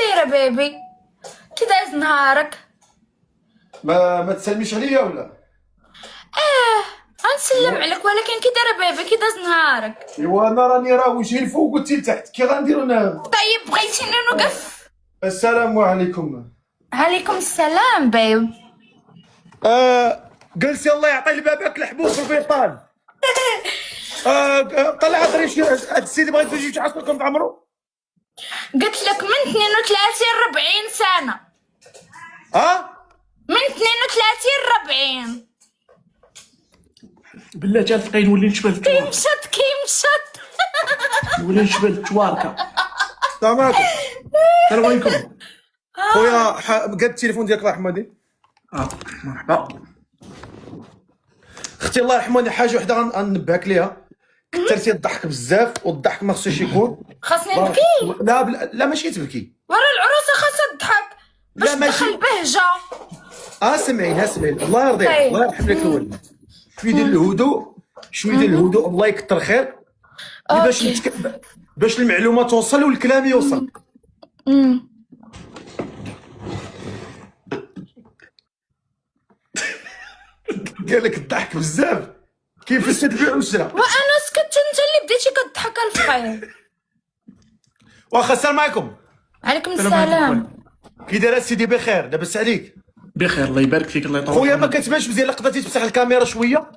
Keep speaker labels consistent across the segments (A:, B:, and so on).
A: دايرة بيبي؟ كي دايز نهارك؟
B: ما تسلميش عليا ولا؟
A: غنسلم عليك ولكن كي دايرة بيبي؟ كي داز نهارك؟
B: ايوا انا راني راه وجهي الفوق وانتي لتحت، كي غنديرو انا؟
A: طيب بغيتيني نوقف؟
B: السلام عليكم.
A: عليكم السلام بيب.
B: جلسي الله يعطي لبابك الحبوب في البيطان. طلع هضري شي هاد السيدي بغيت تجي تعصبكم بعمرو.
A: قلت لك من 32 ل 40 سنة. من 32 ل 40.
C: بالله تلقاي نولي نشبه التواركه.
A: كيمشات
C: نولي نشبه التواركه.
B: السلام عليكم.
C: السلام عليكم.
B: خويا قد التليفون ديالك الله يرحمه.
C: مرحبا.
B: اختي الله يرحمه، حاجه وحده غنبهك ليها. كثرتي الضحك بزاف، والضحك ما خصوش يكون.
A: خاصني نبكي؟
B: لا ماشي تبكي.
A: ورا العروسة خاصها تضحك باش
B: لا ماشي.
A: تدخل بهجة.
B: سمعيني الله يرضيك،
A: طيب.
B: الله يرحم لك الوالد. شويه ديال الهدوء، شويه ديال الهدوء، الله يكثر خير. باش المعلومه توصل والكلام يوصل. قال لك الضحك بزاف كيف تبيع وشرا.
A: وانا سكت، انت اللي بديتي كضحك الفقير.
B: واخا السلام عليكم.
A: عليكم السلام.
B: كي داير سيدي؟ بخير، لاباس عليك؟
C: بخير الله يبارك فيك الله يطول.
B: خويا ما كتبانش مزيان، قدرتي تمسح الكاميرا شويه؟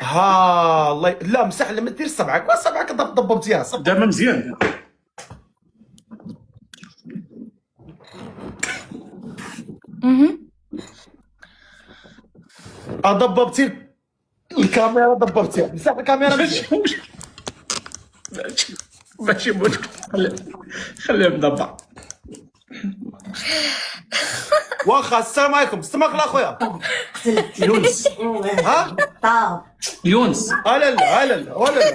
B: الله لا مسح، ما دير صبعك، صبعك ضبطيها صبعك.
C: دابا مزيان.
B: ضبطتي الكاميرا، ضبطتيها، مسح الكاميرا مزيان.
C: ماشي مشكل، خليها مضبع.
B: واخا السلام عليكم. استماك لا خويا
C: يونس. يونس.
B: لا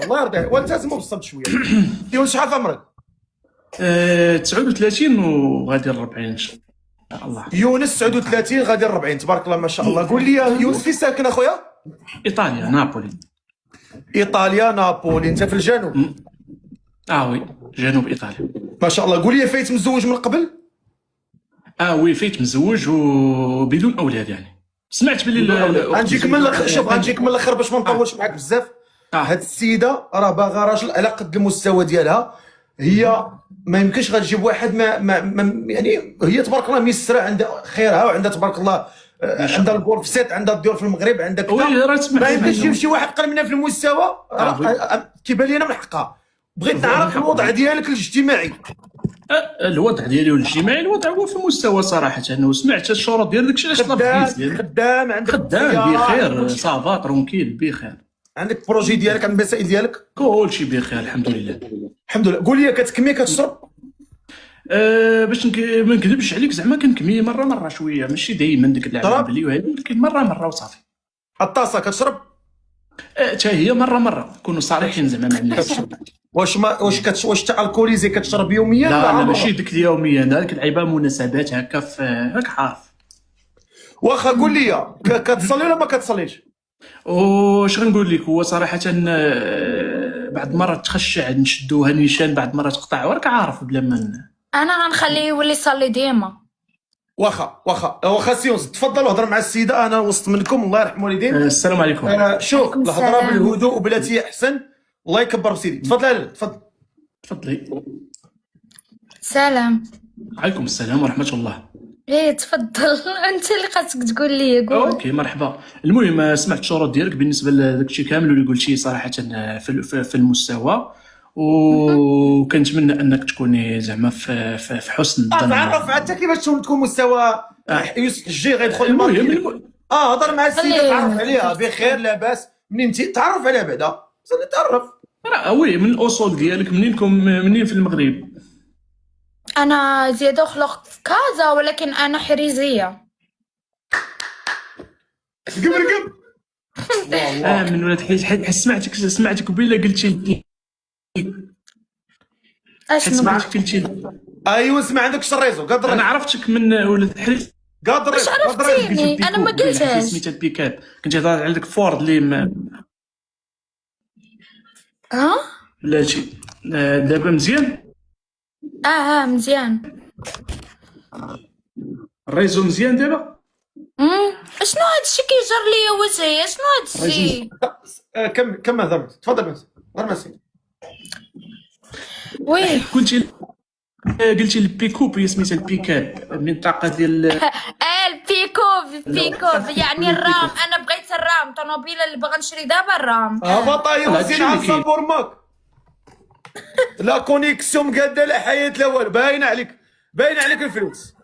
B: الله يرضيك، وانت لازم بالصمت شويه. يونس شحال في عمرك؟
C: 39 وغادي 40 ان شاء الله.
B: يونس 39 غادي 40، تبارك الله ما شاء الله. قول لي يونس فين ساكن اخويا؟
C: ايطاليا نابولي.
B: ايطاليا نابولي، انت في الجنوب؟
C: وي جنوب ايطاليا.
B: ما شاء الله. قول لي فايت مزوج من قبل؟
C: وي فايت مزوج وبدون اولاد يعني. سمعت باللي
B: غنجيك من الاخر، شوف غنجيك من الاخر باش ما نطولش معاك بزاف. هاد السيده راه باغا راجل على قد المستوى ديالها. هي ما يمكنش غتجيب واحد ما يعني هي تبارك الله ميسره، عندها خيرها وعندها تبارك الله، عندها البور في سيت، عندها الديور في المغرب، عندها كذا. ما يمكنش تجيب شي واحد قل منها في المستوى. كيبان لي انا من حقها. بغيت نعرف الوضع ديالك الاجتماعي.
C: الوضع ديالي الاجتماعي، الوضع هو في المستوى صراحه. انا وسمعت الشروط ديال داكشي علاش طلبت.
B: خدام عندك؟
C: خدام بخير، صافا ترونكيل بخير.
B: عندك بروجي ديالك، عندك المسائل ديالك؟
C: كلشي بخير الحمد لله.
B: الحمد لله. قول لي كتكمي كتشرب؟
C: باش ما نكذبش عليك، زعما كنكمي مره شويه، ماشي دائما ديك اللعبه بلي وهذه، ولكن مره وصافي.
B: الطاسه كتشرب؟
C: حتى هي مره نكونوا صريحين زعما مع الناس.
B: واش تا الكوليزي كتشرب يوميا؟
C: لا ماشي ديك اليوميا، هذيك العيبه مناسبات هكا، راك عارف.
B: واخا قول لي كتصلي ولا ما كتصليش؟
C: واش غنقول لك، هو صراحه بعد مره تخشع نشدوها نيشان، بعد مره تقطع، وراك عارف بلا ما
A: انا غنخليه يولي يصلي ديما.
B: واخا سيونس تفضل وهضر مع السيده، انا وسط منكم. الله يرحم والدين.
C: السلام عليكم.
B: شوف الهضره بالهدوء وبلاتي احسن. الله يكبر بسيدي. تفضل تفضل.
C: تفضلي.
A: سلام.
C: عليكم السلام ورحمه الله.
A: تفضل. انت اللي خاصك تقول لي. قول.
C: اوكي مرحبا. المهم سمعت الشروط ديالك بالنسبه لداك الشيء كامل اللي قلتي صراحه في المستوى، وكنتمنى انك تكوني زعما في حسن الظن.
B: تعرف حتى كيفاش تكون مستوى يوسف الجي غيدخل الماركت. هضر مع السيده، تعرف عليها بخير لاباس. منين تعرف عليها بعدا تعرف.
C: وي من الاصول ديالك، منين في المغرب؟
A: انا زيادة خلق في كازا، ولكن انا حريزيه.
B: رقم
C: من ولاد حيت سمعتك بلا قلتي
A: اشنو
C: سمعتك قلتي.
B: ايوا ما عندكش الريزو قادر.
C: انا عرفتك من ولاد حريز.
B: قادر
A: واش عرفتيني؟ انا ما قلتهاش.
C: سميتها بيكاب، كنت هضر عندك فورد اللي
A: ها
C: بلاتي. دابا مزيان.
A: مزيان.
C: الريزو مزيان دابا.
A: شنو هادشي كيجر ليا وجهي؟ شنو هادشي؟
B: كم هضر تفضل بس غير مسير.
A: وي
C: قلتي البيكوب هي سميتها البيكاب، المنطقه ديال
A: البيكوب يعني الرام. انا بغيت الرام، طوموبيله اللي باغا نشري دابا الرام.
B: بطايق وزين على الصابور ماك. لا كونيكسيون مقاده لا حياه لا والو، باين عليك الفلوس.